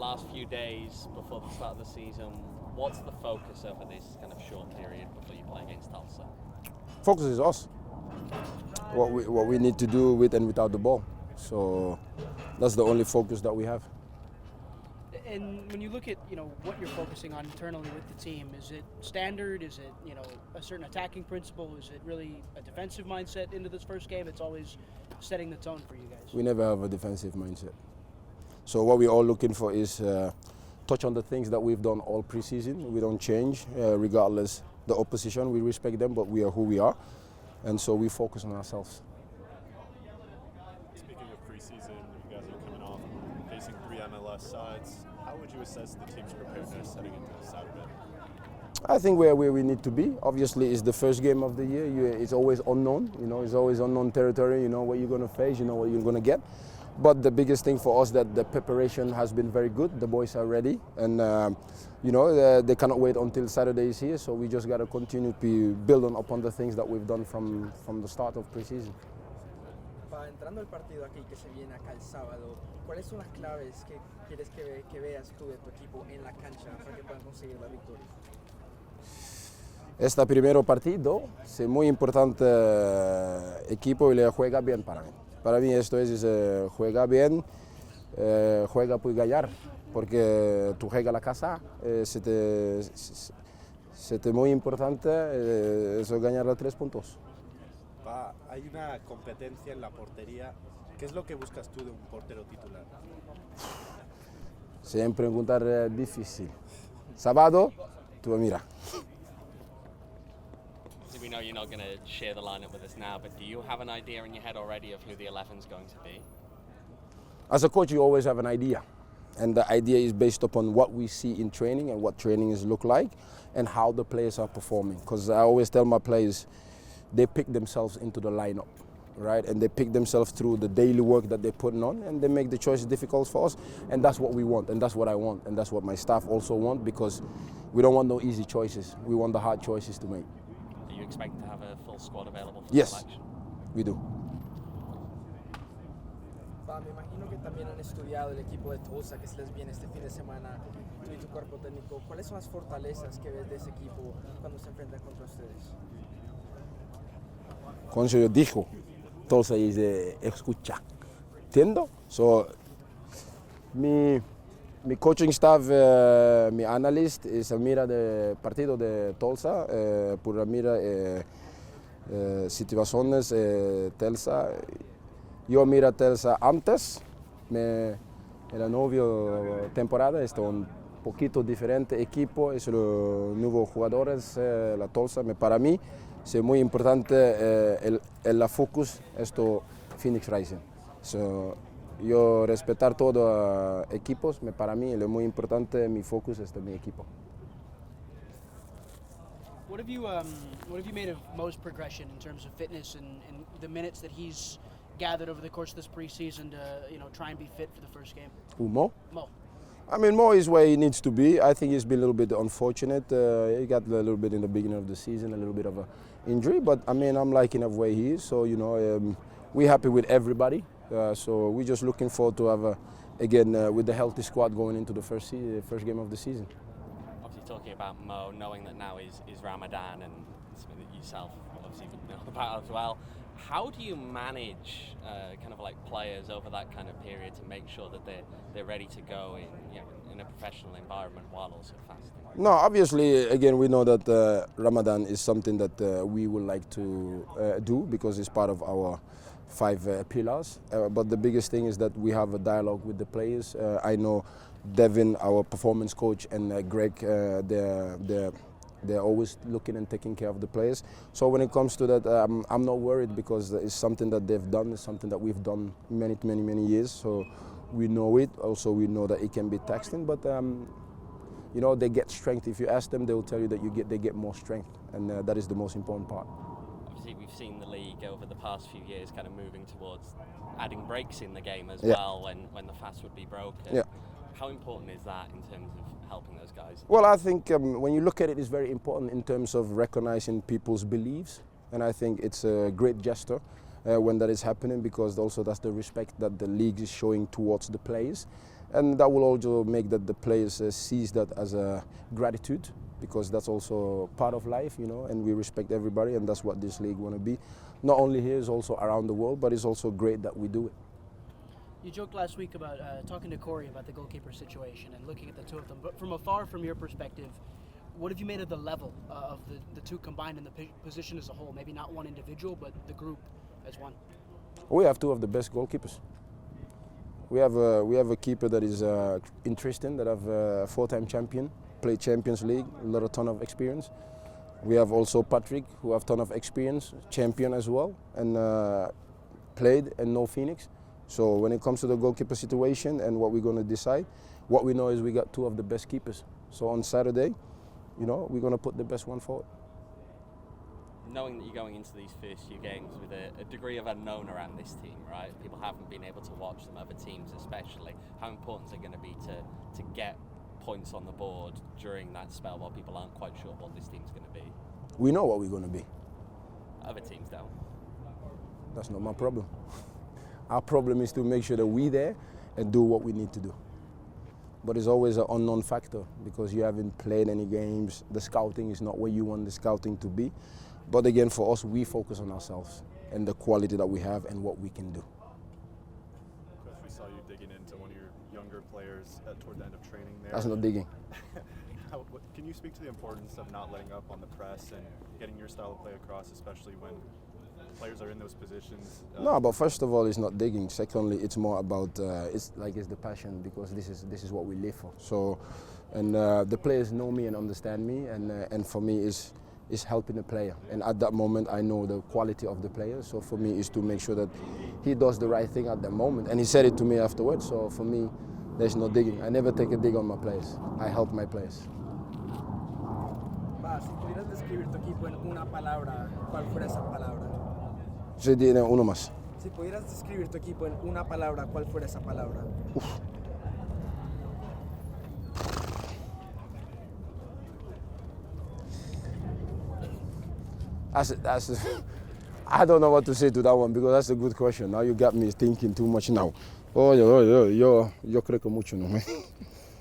last few days before the start of the season, what's the focus over this kind of short period before you play against Tulsa? Focus is us. What we need to do with and without the ball. So that's the only focus that we have. And when you look at what you're focusing on internally with the team, is it standard? Is it a certain attacking principle? Is it really a defensive mindset into this first game? It's always setting the tone for you guys. We never have a defensive mindset. So what we're all looking for is touch on the things that we've done all preseason. We don't change regardless the opposition. We respect them, but we are who we are, and so we focus on ourselves. Speaking of preseason, you guys are coming off facing 3 MLS sides. How would you assess the team's preparedness heading into Saturday? I think we're where we need to be. Obviously, it's the first game of the year. It's always unknown. It's always unknown territory. You know what you're going to face. You know what you're going to get. But the biggest thing for us that the preparation has been very good. The boys are ready, and they cannot wait until Saturday is here. So we just got to continue to build upon the things that we've done from the start of preseason. Entrando al partido aquí que se viene acá el sábado, ¿cuáles son las claves que quieres que veas tú de tu equipo en la cancha para que puedan conseguir la victoria? Este primer partido es muy importante equipo y le juega bien para mí. Para mí esto es juega bien, juega por ganar, porque tú juegas la casa, es muy importante eso ganar los 3 puntos. Hay una competencia en la portería. ¿Qué es lo que buscas tú de un portero titular? Siempre preguntar difícil. Sábado, tú mira. We know you're not going to share the lineup with us now, but do you have an idea in your head already of who the 11's going to be? As a coach, you always have an idea. And the idea is based upon what we see in training and what training is look like and how the players are performing. Because I always tell my players, they pick themselves into the lineup, right? And they pick themselves through the daily work that they're putting on, and they make the choices difficult for us. And that's what we want, and that's what I want, and that's what my staff also want, because we don't want no easy choices. We want the hard choices to make. Do you expect to have a full squad available for Yes, selection? we do. Me imagino que también han estudiado el equipo de Tulsa que se les viene este fin de semana, tú y tu cuerpo técnico. ¿Cuáles son las fortalezas que ves de ese equipo cuando se enfrentan contra ustedes? Como yo dijo, Tulsa es escucha, ¿entiendo? So, mi coaching staff, mi analyst, mira el partido de Tulsa, por mira situaciones Tulsa. Yo mira Tulsa antes, en la nueva temporada, es un poquito diferente equipo, es los nuevos jugadores, la Tulsa, para mí. Es muy importante el focus esto Phoenix Rising. So, yo respetar todos los equipos, para mí es muy importante mi focus es mi equipo. What have you made of Mo's progression in terms of fitness and the minutes that he's gathered over the course of this preseason to try and be fit for the first game? Who, Mo? Mo. I mean, Mo is where he needs to be. I think he's been a little bit unfortunate. He got a little bit in the beginning of the season, a little bit of an injury. But I mean, I'm liking the way he is. So we're happy with everybody. So we're just looking forward to have again with the healthy squad going into the first game of the season. Obviously, talking about Mo, knowing that now is Ramadan and something that yourself obviously would know about as well. How do you manage kind of like players over that kind of period to make sure that they're ready to go in a professional environment while also fasting? No, obviously, again, we know that Ramadan is something that we would like to do because it's part of our 5 pillars. But the biggest thing is that we have a dialogue with the players. I know Devin, our performance coach, and Greg, they're always looking and taking care of the players. So when it comes to that, I'm not worried because it's something that they've done. It's something that we've done many years. So we know it. Also, we know that it can be taxing, but they get strength. If you ask them, they will tell you that they get more strength, and that is the most important part. Obviously, we've seen the league over the past few years kind of moving towards adding breaks in the game as well when the fast would be broken. Yeah. How important is that in terms of helping those guys? Well, I think when you look at it, it's very important in terms of recognizing people's beliefs, and I think it's a great gesture when that is happening because also that's the respect that the league is showing towards the players. and that will also make that the players sees that as a gratitude, because that's also part of life, you know, and we respect everybody, and that's what this league want to be. Not only here, it's also around the world, but it's also great that we do it. You joked last week about talking to Corey about the goalkeeper situation and looking at the two of them. But from afar, from your perspective, what have you made of the level of the two combined in the position as a whole? Maybe not one individual, but the group as one. We have two of the best goalkeepers. We have a keeper that is interesting, that have a 4-time champion, played Champions League, a ton of experience. We have also Patrick, who have ton of experience, champion as well, and played and know Phoenix. So when it comes to the goalkeeper situation and what we're going to decide, what we know is we got two of the best keepers. So on Saturday, you know, we're going to put the best one forward. Knowing that you're going into these first few games with a degree of unknown around this team, right? People haven't been able to watch them, other teams especially. How important is it going to be to get points on the board during that spell while people aren't quite sure what this team's going to be? We know what we're going to be. Other teams don't. That's not my problem. Our problem is to make sure that we're there and do what we need to do. But it's always an unknown factor because you haven't played any games. The scouting is not where you want the scouting to be. But again, for us, we focus on ourselves and the quality that we have and what we can do. Coach, we saw you digging into one of your younger players toward the end of training there. That's not digging. Can you speak to the importance of not letting up on the press and getting your style of play across, especially when players are in those positions? No, but first of all, it's not digging. Secondly, it's more about it's the passion, because this is what we live for. So, and the players know me and understand me, and for me is helping the player. And at that moment, I know the quality of the player. So for me, is to make sure that he does the right thing at that moment. And he said it to me afterwards. So for me, there's no digging. I never take a dig on my players. I help my players. Pa, si pudieras describir tu equipo en una palabra, ¿cuál fuera esa palabra? Sí, tiene uno más. Si pudieras describir tu equipo en una palabra, ¿cuál fuera esa palabra? I don't know what to say to that one, because that's a good question. Now you got me thinking too much now. Yo creo que mucho, ¿no?